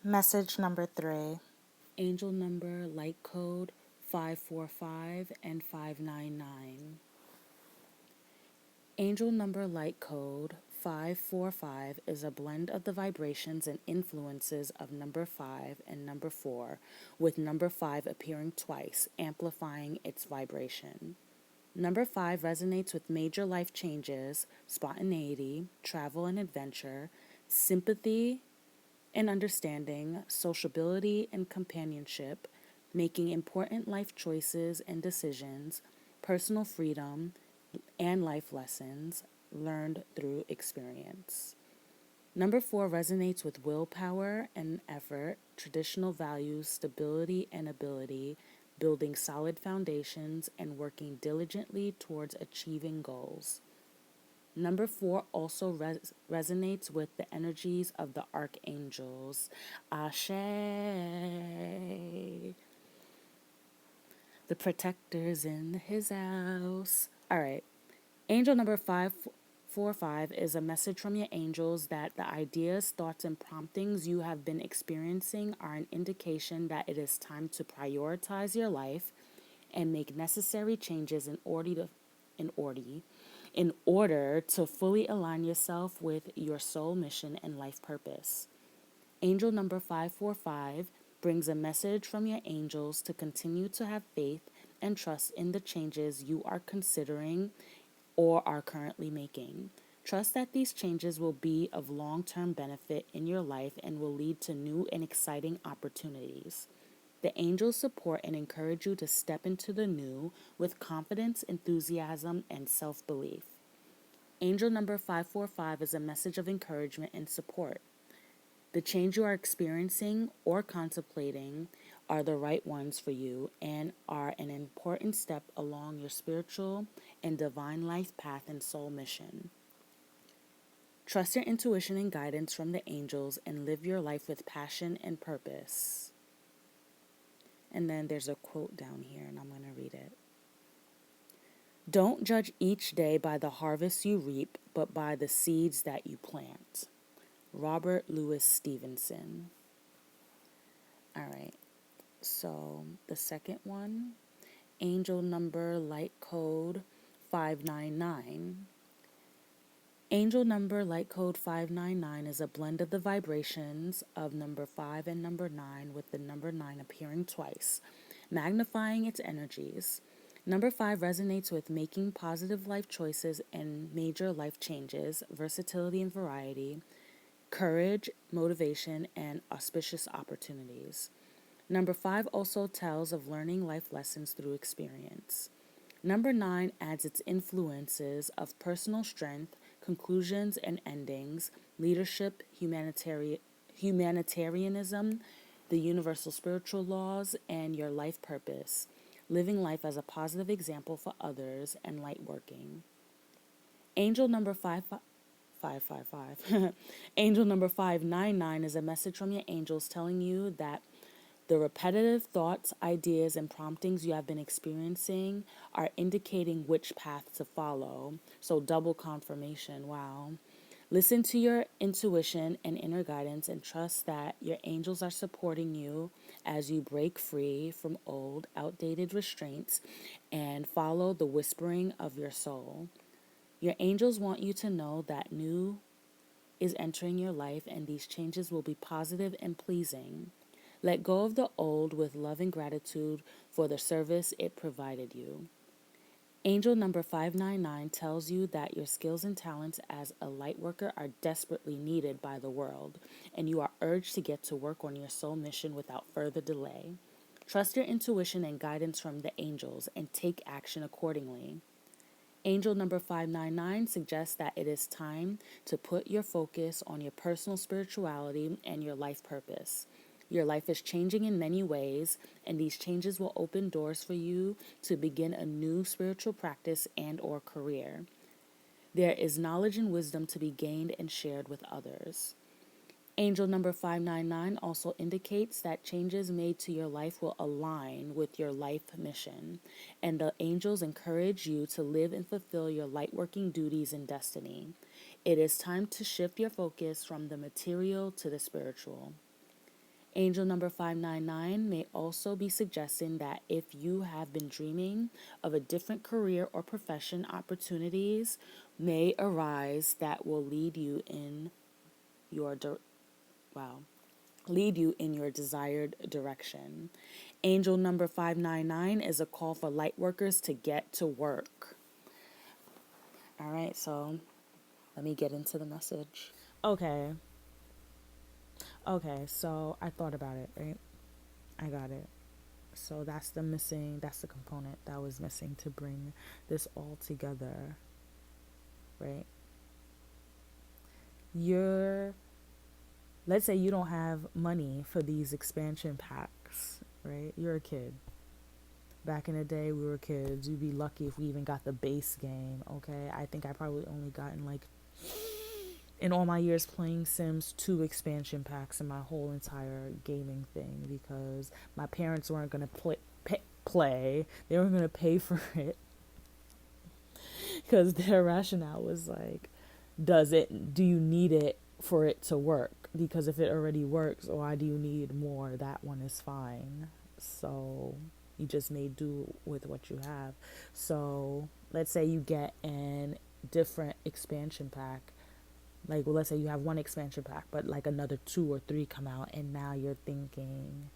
Message number 3. Angel number light code 545 and 599. Angel number light code 545 is a blend of the vibrations and influences of number 5 and number 4, with number 5 appearing twice, amplifying its vibration. Number 5 resonates with major life changes, spontaneity, travel and adventure, sympathy and understanding, sociability and companionship, making important life choices and decisions, personal freedom, and life lessons learned through experience. Number 4 resonates with willpower and effort, traditional values, stability and ability, building solid foundations, and working diligently towards achieving goals. Number 4 also resonates with the energies of the archangels. Ashe. The protectors in his house. All right. Angel number 545 is a message from your angels that the ideas, thoughts, and promptings you have been experiencing are an indication that it is time to prioritize your life and make necessary changes in order in order to fully align yourself with your soul mission and life purpose. Angel number 545 brings a message from your angels to continue to have faith and trust in the changes you are considering or are currently making. Trust that these changes will be of long term benefit in your life and will lead to new and exciting opportunities. The angels support and encourage you to step into the new with confidence, enthusiasm, and self belief. Angel number 545 is a message of encouragement and support. The change you are experiencing or contemplating are the right ones for you and are an important step along your spiritual and divine life path and soul mission. Trust your intuition and guidance from the angels and live your life with passion and purpose. And then there's a quote down here, and I'm going to read it. Don't judge each day by the harvest you reap, but by the seeds that you plant. Robert Louis Stevenson. All right. So the second one, angel number light code 599. Angel number light code 599 is a blend of the vibrations of number 5 and number 9, with the number 9 appearing twice, magnifying its energies. Number 5 resonates with making positive life choices and major life changes, versatility and variety, courage, motivation, and auspicious opportunities. Number 5 also tells of learning life lessons through experience. Number 9 adds its influences of personal strength, conclusions and endings, leadership, humanitarianism, the universal spiritual laws, and your life purpose, living life as a positive example for others, and light working. Angel number 555. Angel number 599 is a message from your angels telling you that the repetitive thoughts, ideas, and promptings you have been experiencing are indicating which path to follow. So, double confirmation. Wow. Listen to your intuition and inner guidance and trust that your angels are supporting you as you break free from old, outdated restraints and follow the whispering of your soul. Your angels want you to know that new is entering your life and these changes will be positive and pleasing. Let go of the old with love and gratitude for the service it provided you. Angel number 599 tells you that your skills and talents as a light worker are desperately needed by the world, and you are urged to get to work on your soul mission without further delay. Trust your intuition and guidance from the angels and take action accordingly. Angel number 599 suggests that it is time to put your focus on your personal spirituality and your life purpose. Your life is changing in many ways, and these changes will open doors for you to begin a new spiritual practice and or career. There is knowledge and wisdom to be gained and shared with others. Angel number 599 also indicates that changes made to your life will align with your life mission, and the angels encourage you to live and fulfill your lightworking duties and destiny. It is time to shift your focus from the material to the spiritual. Angel number 599 may also be suggesting that if you have been dreaming of a different career or profession, opportunities may arise that will lead you in your lead you in your desired direction. Angel number 599 is a call for light workers to get to work. All right, so let me get into the message. Okay. Okay, so I thought about it, right? I got it. So that's the component that was missing to bring this all together, right? Let's say you don't have money for these expansion packs, right? You're a kid. Back in the day, we were kids. We'd be lucky if we even got the base game, okay? I think I probably only gotten like, in all my years playing Sims, 2 expansion packs in my whole entire gaming thing because my parents weren't going to play. They weren't going to pay for it because their rationale was like, do you need it for it to work? Because if it already works, why do you need more? That one is fine. So you just may do with what you have. So let's say you get an different expansion pack. Like, well, let's say you have one expansion pack, but like another 2 or 3 come out, and now you're thinking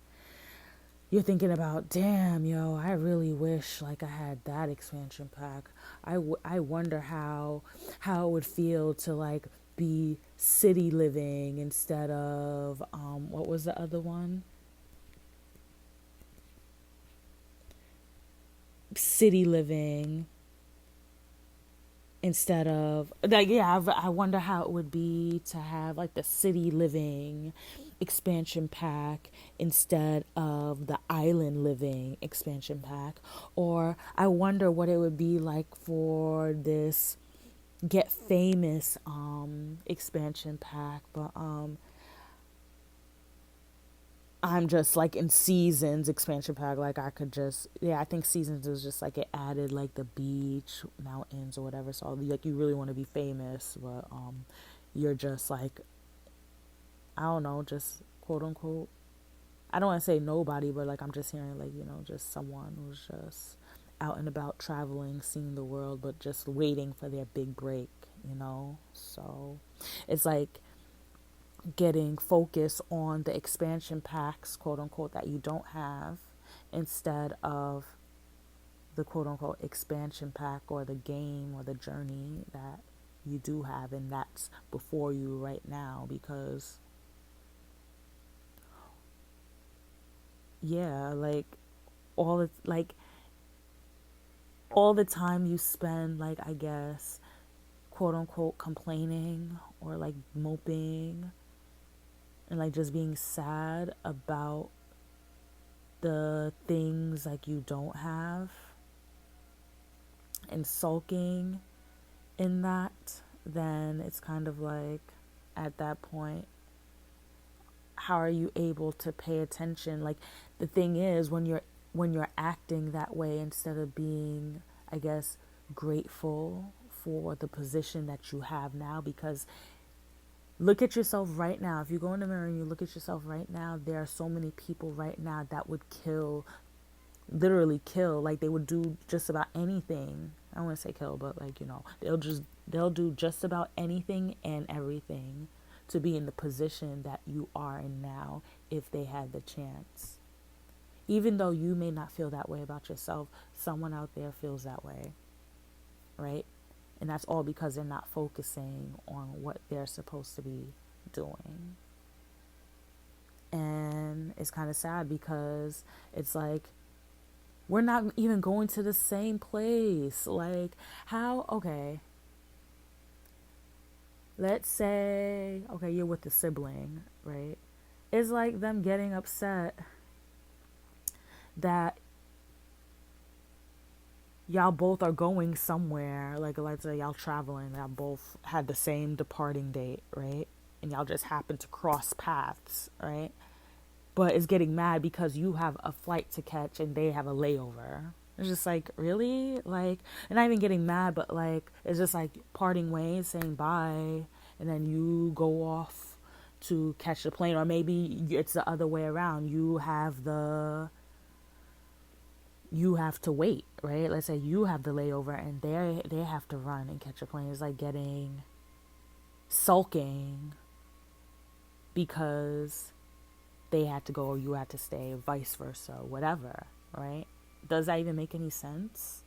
about, damn, yo, I really wish like I had that expansion pack. I wonder how it would feel to like be city living instead of what was the other one? City living instead of like, yeah, I wonder how it would be to have like the city living expansion pack instead of the island living expansion pack. Or I wonder what it would be like for this get famous expansion pack, but I'm just like in Seasons expansion pack. Like I could just, yeah, I think Seasons was just like it added like the beach, mountains, or whatever. So like you really want to be famous, but you're just like, I don't know, just quote unquote. I don't want to say nobody, but like I'm just hearing like, just someone who's just out and about traveling, seeing the world, but just waiting for their big break. So it's like getting focus on the expansion packs, quote unquote, that you don't have instead of the quote unquote expansion pack or the game or the journey that you do have, and that's before you right now. Because yeah, like all it's like all the time you spend, like, I guess, quote unquote, complaining or like moping and like just being sad about the things like you don't have and sulking in that, then it's kind of like at that point, how are you able to pay attention? Like the thing is, when you're acting that way instead of being, I guess, grateful for the position that you have now, because look at yourself right now. If you go in the mirror and you look at yourself right now, there are so many people right now that would literally kill, like they would do just about anything. I don't want to say kill, but like, they'll do just about anything and everything to be in the position that you are in now if they had the chance. Even though you may not feel that way about yourself, someone out there feels that way, right? And that's all because they're not focusing on what they're supposed to be doing. And it's kind of sad because it's like, we're not even going to the same place. Like, how? Okay. Let's say, okay, you're with a sibling, right? It's like them getting upset that y'all both are going somewhere. Like, let's say y'all traveling, y'all both had the same departing date, right? And y'all just happen to cross paths, right? But it's getting mad because you have a flight to catch and they have a layover. It's just like, really? Like, and not even getting mad, but like, it's just like parting ways, saying bye. And then you go off to catch the plane, or maybe it's the other way around. You have to wait, right? Let's say you have the layover and they have to run and catch a plane. It's like getting sulking because they had to go or you had to stay, vice versa, whatever, right? Does that even make any sense?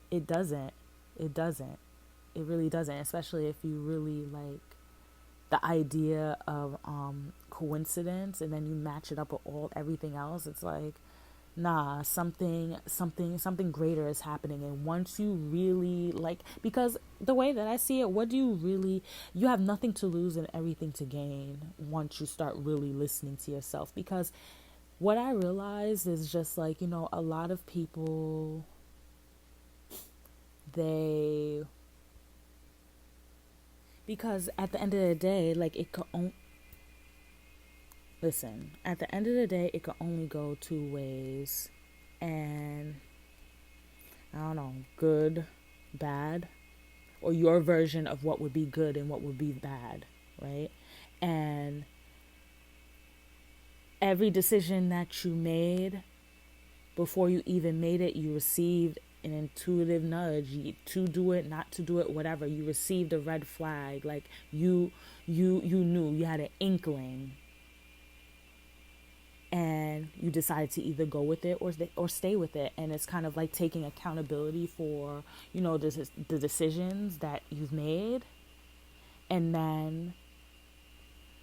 It doesn't. It doesn't. It really doesn't, especially if you really like the idea of coincidence and then you match it up with everything else. It's like, nah, something greater is happening. And once you really like, because the way that I see it, what do you really, you have nothing to lose and everything to gain once you start really listening to yourself. Because what I realized is just like, a lot of people, they, because at the end of the day, like it could only, listen, at the end of the day, it could only go two ways. And I don't know, good, bad, or your version of what would be good and what would be bad, right? And every decision that you made, before you even made it, you received an intuitive nudge to do it, not to do it, whatever. You received a red flag, like you knew, you had an inkling, and you decided to either go with it or stay with it. And it's kind of like taking accountability for the decisions that you've made, and then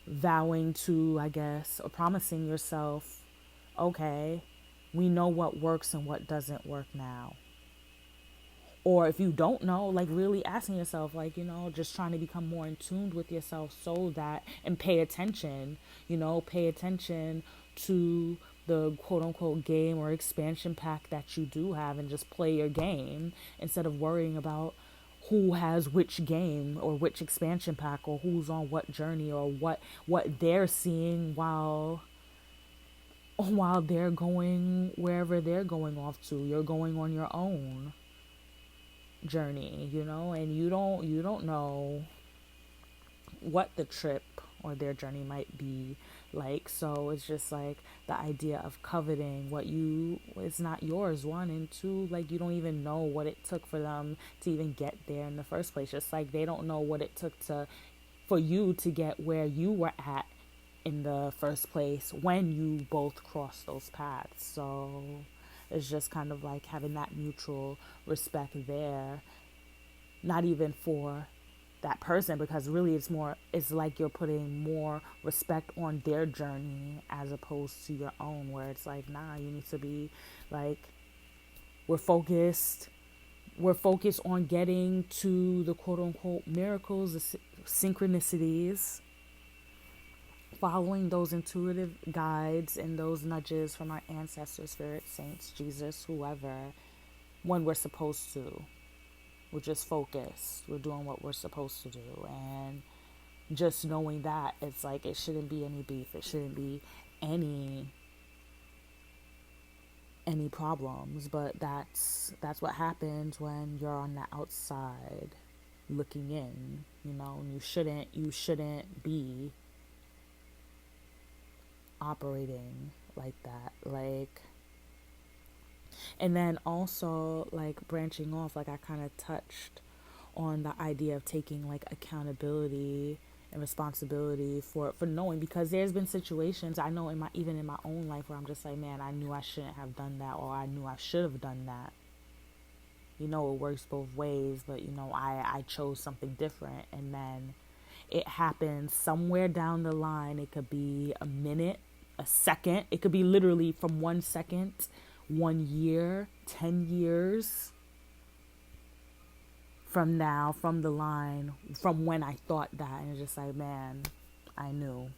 vowing to, I guess, or promising yourself, okay, we know what works and what doesn't work now. Or if you don't know, like really asking yourself, like, just trying to become more in tune with yourself so that, and pay attention to the quote unquote game or expansion pack that you do have, and just play your game instead of worrying about who has which game or which expansion pack or who's on what journey or what they're seeing while they're going wherever they're going off to. You're going on your own journey, and you don't know what the trip or their journey might be like. So it's just like the idea of coveting what it's not yours, one, and two, like you don't even know what it took for them to even get there in the first place. Just like they don't know what it took for you to get where you were at in the first place when you both crossed those paths. So it's just kind of like having that mutual respect there, not even for that person, because really it's like you're putting more respect on their journey as opposed to your own, where it's like, nah, you need to be like, we're focused on getting to the quote unquote miracles, the synchronicities, following those intuitive guides and those nudges from our ancestors, spirit, saints, Jesus, whoever, when we're supposed to. We're just focused. We're doing what we're supposed to do. And just knowing that, it's like it shouldn't be any beef. It shouldn't be any problems. But that's what happens when you're on the outside looking in, and you shouldn't be operating like that. Like, and then also like branching off, like I kind of touched on the idea of taking like accountability and responsibility for knowing, because there's been situations I know even in my own life where I'm just like, man, I knew I shouldn't have done that, or I knew I should have done that. It works both ways, but I chose something different, and then it happens somewhere down the line. It could be a minute, a second, it could be literally from 1 second, 1 year, 10 years from now, from the line, from when I thought that. And it's just like, man, I knew.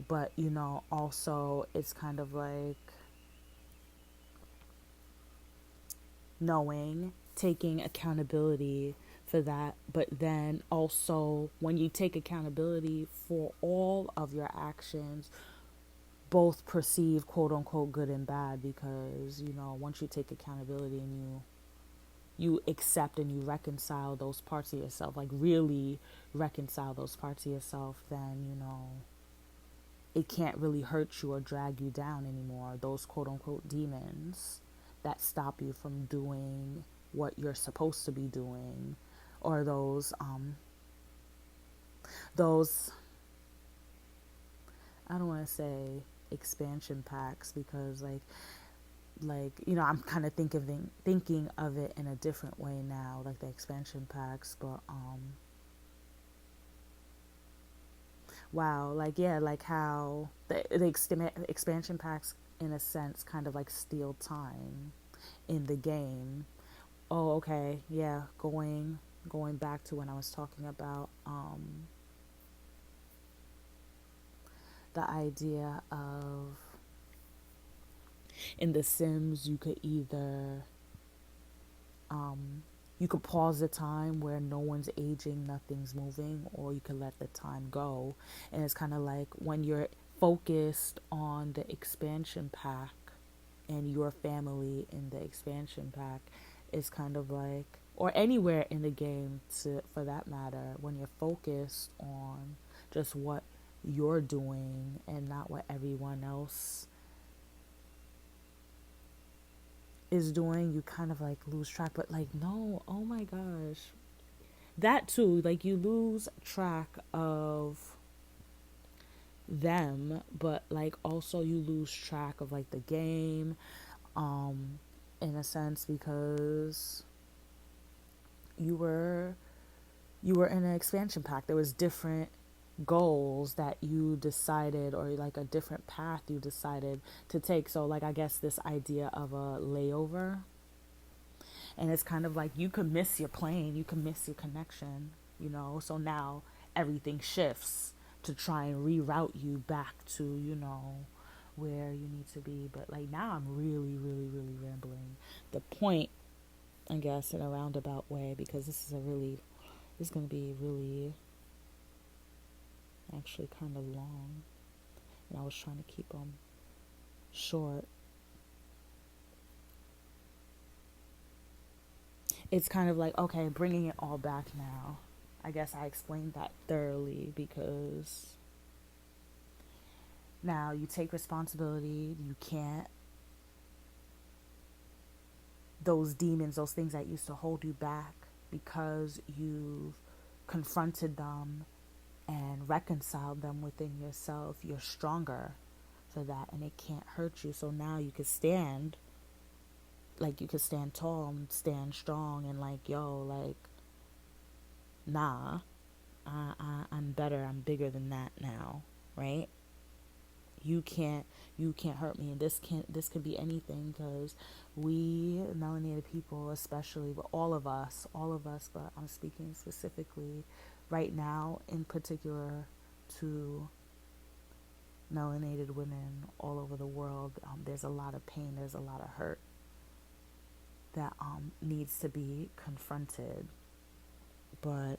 But, also it's kind of like knowing, taking accountability for that. But then also when you take accountability for all of your actions, both perceived quote unquote good and bad, because once you take accountability and you accept and you reconcile those parts of yourself, like really reconcile those parts of yourself, then, it can't really hurt you or drag you down anymore. Those quote unquote demons that stop you from doing what you're supposed to be doing, or those I don't want to say expansion packs, because I'm kind of thinking of it in a different way now, like the expansion packs. But wow, like, yeah, like how the expansion packs in a sense kind of like steal time in the game. Oh, okay, yeah, going back to when I was talking about the idea of, in The Sims, you could either you could pause the time where no one's aging, nothing's moving, or you could let the time go. And it's kind of like when you're focused on the expansion pack and your family in the expansion pack, it's kind of like, or anywhere in the game for that matter, when you're focused on just what you're doing and not what everyone else is doing, you kind of like lose track. But like, no, oh my gosh, that too, like, you lose track of them, but like also you lose track of like the game, in a sense, because you were in an expansion pack. There was different goals that you decided, or like a different path you decided to take. So like, I guess this idea of a layover, and it's kind of like you could miss your plane, you could miss your connection, so now everything shifts to try and reroute you back to, where you need to be. But like, now I'm really, really, really rambling the point, I guess, in a roundabout way, because this is going to be really actually kind of long, and I was trying to keep them short. It's kind of like, okay, bringing it all back now. I guess I explained that thoroughly, because now you take responsibility. You can't, those demons, those things that used to hold you back, because you've confronted them and reconciled them within yourself, you're stronger for that, and it can't hurt you. So now you could stand, like, you could stand tall and stand strong, and like, yo, like, nah, I'm better, I'm bigger than that now, right? You can't hurt me. And this could be anything, because we melanated people, especially, but all of us, but I'm speaking specifically right now in particular to melanated women all over the world. There's a lot of pain, there's a lot of hurt that needs to be confronted. But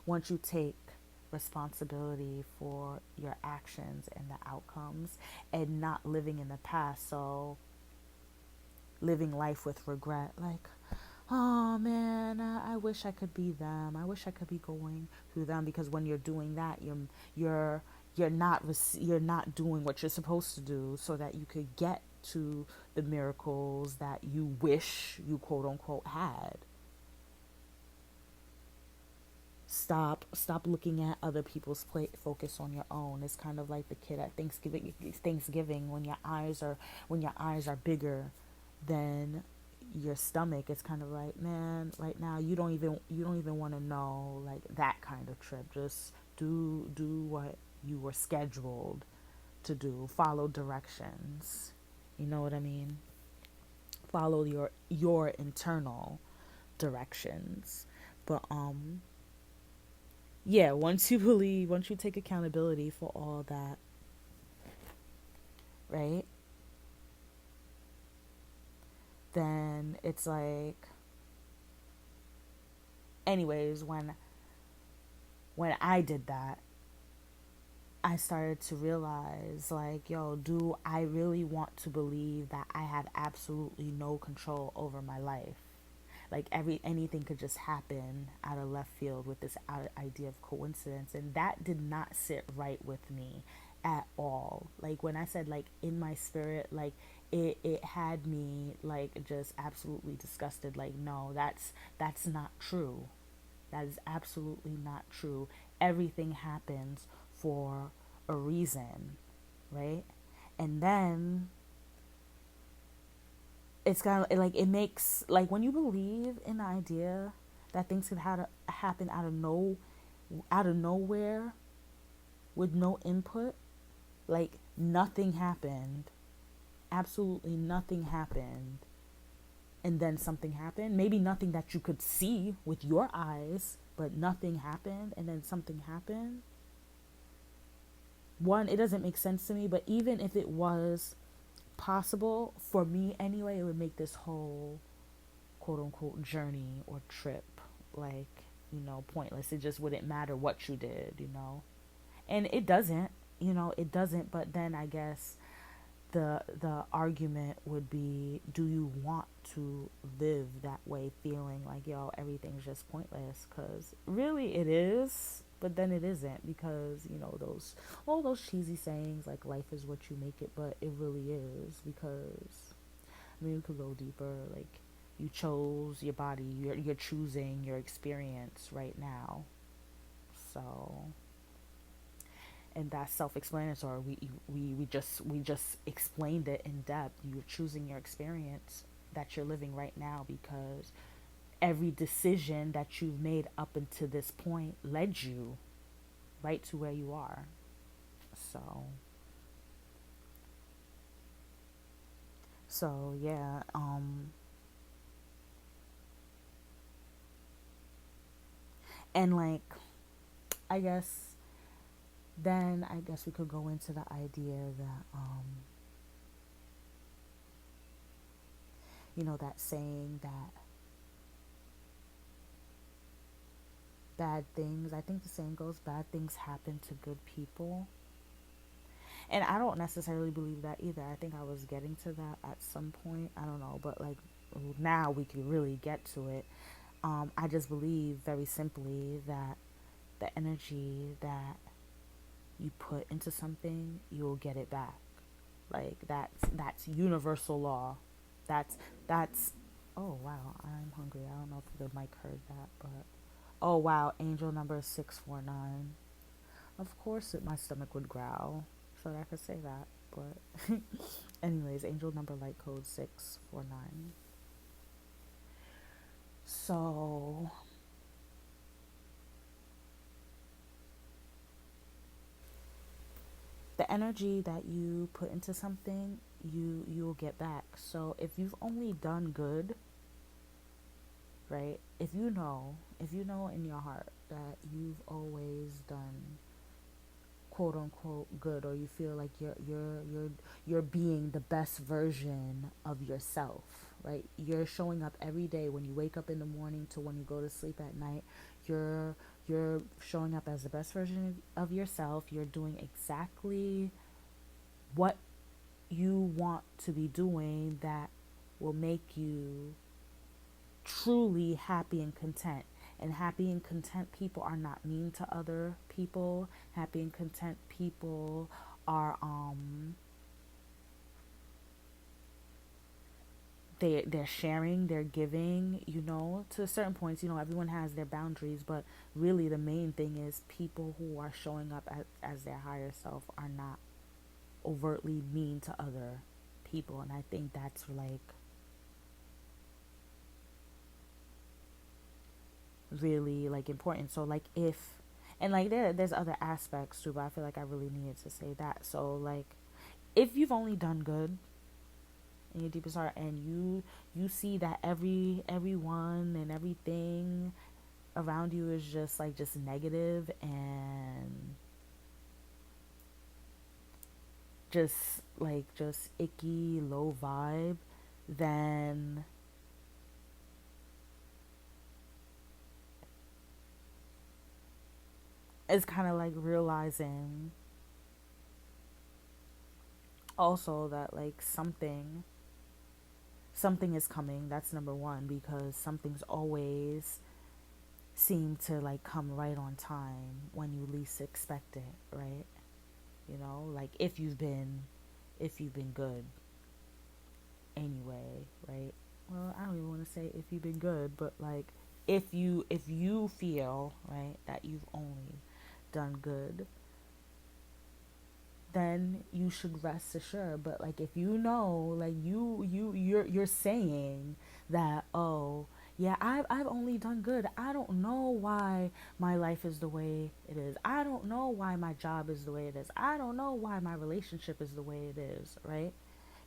once you take responsibility for your actions and the outcomes, and not living in the past, so living life with regret, like, oh man, I wish I could be them, I wish I could be going through them. Because when you're doing that, you're not doing what you're supposed to do, so that you could get to the miracles that you wish you quote unquote had. Stop looking at other people's plate, focus on your own. It's kind of like the kid at Thanksgiving, when your eyes are bigger than your stomach. It's kind of like, man, right now you don't even want to know, like, that kind of trip. Just do what you were scheduled to do. Follow directions, you know what I mean? Follow your internal directions. But yeah, once you take accountability for all that, right? Then it's like, anyways, when I did that, I started to realize, like, yo, do I really want to believe that I have absolutely no control over my life? Like anything could just happen out of left field with this idea of coincidence, and that did not sit right with me at all. Like when I said, like, in my spirit, like it had me like just absolutely disgusted. Like, no, that's not true. That is absolutely not true. Everything happens for a reason, right? And then it's kind of like, it makes, like, when you believe in the idea that things could happen out of nowhere with no input, like nothing happened, absolutely nothing happened, and then something happened. Maybe nothing that you could see with your eyes, but nothing happened and then something happened. One, it doesn't make sense to me, but even if it was possible, for me anyway, it would make this whole quote unquote journey or trip, like, pointless. It just wouldn't matter what you did. And it doesn't, it doesn't. But then I guess the argument would be, do you want to live that way, feeling like, yo, everything's just pointless? Because really it is, but then it isn't, because those all those cheesy sayings like life is what you make it, but it really is. Because I mean, we could go deeper. Like, you chose your body, you're choosing your experience right now. So, and that's self-explanatory. We just explained it in depth. You're choosing your experience that you're living right now, because every decision that you've made up until this point led you right to where you are. So, yeah. And like, I guess then I guess we could go into the idea that that saying that bad things, I think the saying goes, bad things happen to good people. And I don't necessarily believe that either. I think I was getting to that at some point. I don't know, but like, now we can really get to it. I just believe very simply that the energy that you put into something, you'll get it back. Like, that's universal law. That's oh wow, I'm hungry. I don't know if the mic heard that, but oh wow, angel number 649. Of course my stomach would growl so that I could say that. But anyways, angel number light code 649. So the energy that you put into something, you'll get back. So if you've only done good, right? If you know in your heart that you've always done quote unquote good, or you feel like you're being the best version of yourself, right? You're showing up every day, when you wake up in the morning to when you go to sleep at night. You're showing up as the best version of yourself. You're doing exactly what you want to be doing, that will make you truly happy and content. And happy and content people are not mean to other people. Happy and content people are they're sharing, they're giving, to certain points. Everyone has their boundaries, but really the main thing is people who are showing up as their higher self are not overtly mean to other people. And I think that's like really like important. So like, if, and like there's other aspects too, but I feel like I really needed to say that. So like, if you've only done good in your deepest heart, and you see that everyone and everything around you is just like just negative and just like just icky, low vibe, then it's kind of like realizing Also that like something is coming. That's number one, because something's always seem to like come right on time when you least expect it, right? You know, like if you've been good anyway, right? Well, I don't even want to say if you've been good, but like if you feel, right, that you've only done good, then you should rest assured. But like if you know, like you're saying that, oh yeah, I've only done good. I don't know why my life is the way it is. I don't know why my job is the way it is. I don't know why my relationship is the way it is, right?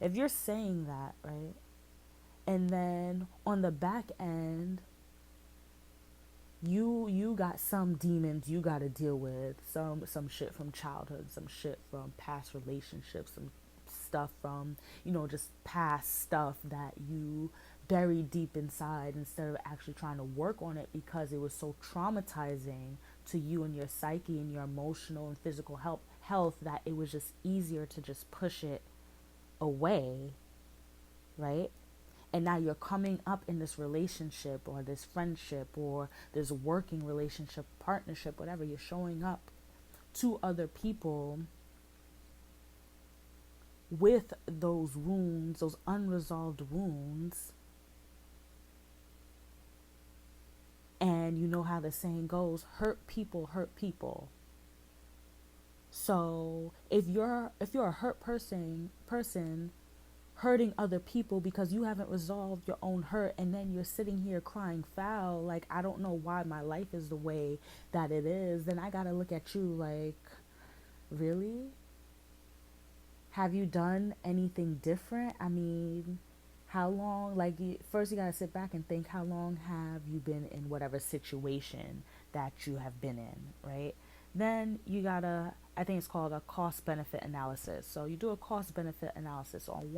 If you're saying that, right? And then on the back end, you got some demons you got to deal with, some shit from childhood, some shit from past relationships, some stuff from, just past stuff that you buried deep inside, instead of actually trying to work on it because it was so traumatizing to you and your psyche and your emotional and physical health, that it was just easier to just push it away, right? And now you're coming up in this relationship or this friendship or this working relationship, partnership, whatever. You're showing up to other people with those wounds, those unresolved wounds. And you know how the saying goes, hurt people hurt people. So if you're a hurt person hurting other people because you haven't resolved your own hurt, and then you're sitting here crying foul, like, I don't know why my life is the way that it is, then I gotta look at you like, really? Have you done anything different? I mean, how long, like, first you gotta sit back and think, how long have you been in whatever situation that you have been in, right? Then you gotta, I think it's called a cost benefit analysis. So you do a cost benefit analysis. On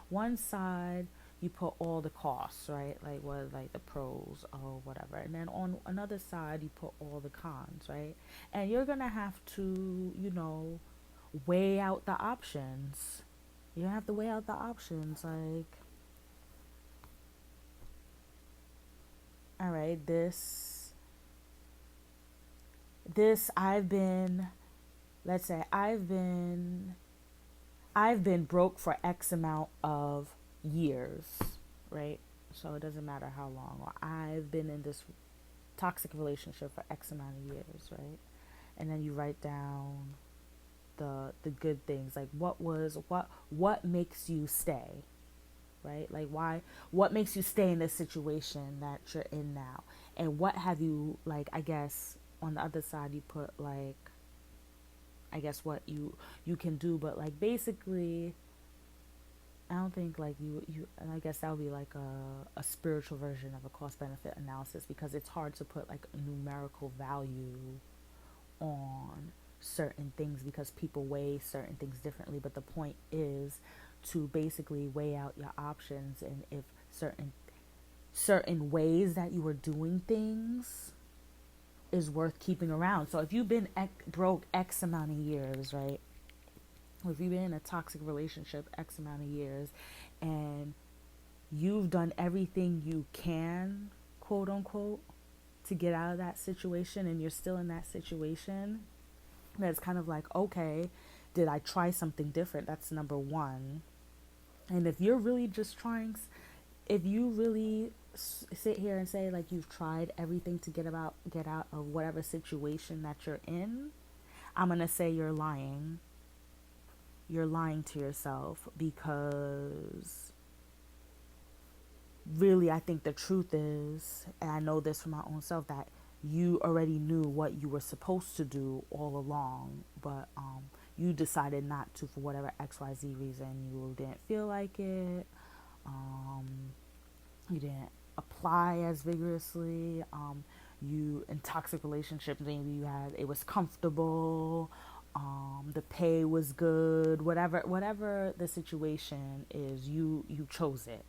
one side you put all the costs, right? Like what, like the pros or whatever. And then on another side you put all the cons, right? And you're gonna have to, weigh out the options. You have to weigh out the options. Like, all right, this I've been, let's say I've been broke for X amount of years, right? So it doesn't matter how long. Or I've been in this toxic relationship for X amount of years, right? And then you write down the good things, like what makes you stay, right? Like, why, what makes you stay in this situation that you're in now, and what have you, like, I guess on the other side you put, like, I guess what you can do. But like basically, I don't think like you and I guess that would be like a spiritual version of a cost benefit analysis, because it's hard to put like a numerical value on certain things because people weigh certain things differently. But the point is to basically weigh out your options, and if certain ways that you were doing things is worth keeping around. So if you've been broke X amount of years, right? Or if you've been in a toxic relationship X amount of years, and you've done everything you can, quote unquote, to get out of that situation, and you're still in that situation, that's kind of like, okay, did I try something different? That's number one. And if you're really just trying, if you really sit here and say like you've tried everything to get out of whatever situation that you're in, I'm gonna say you're lying. You're lying to yourself, because really, I think the truth is, and I know this from my own self, that you already knew what you were supposed to do all along, but you decided not to for whatever XYZ reason. You didn't feel like it. Um, you didn't apply as vigorously. You, in toxic relationships, maybe you had, it was comfortable. The pay was good. Whatever the situation is, you chose it,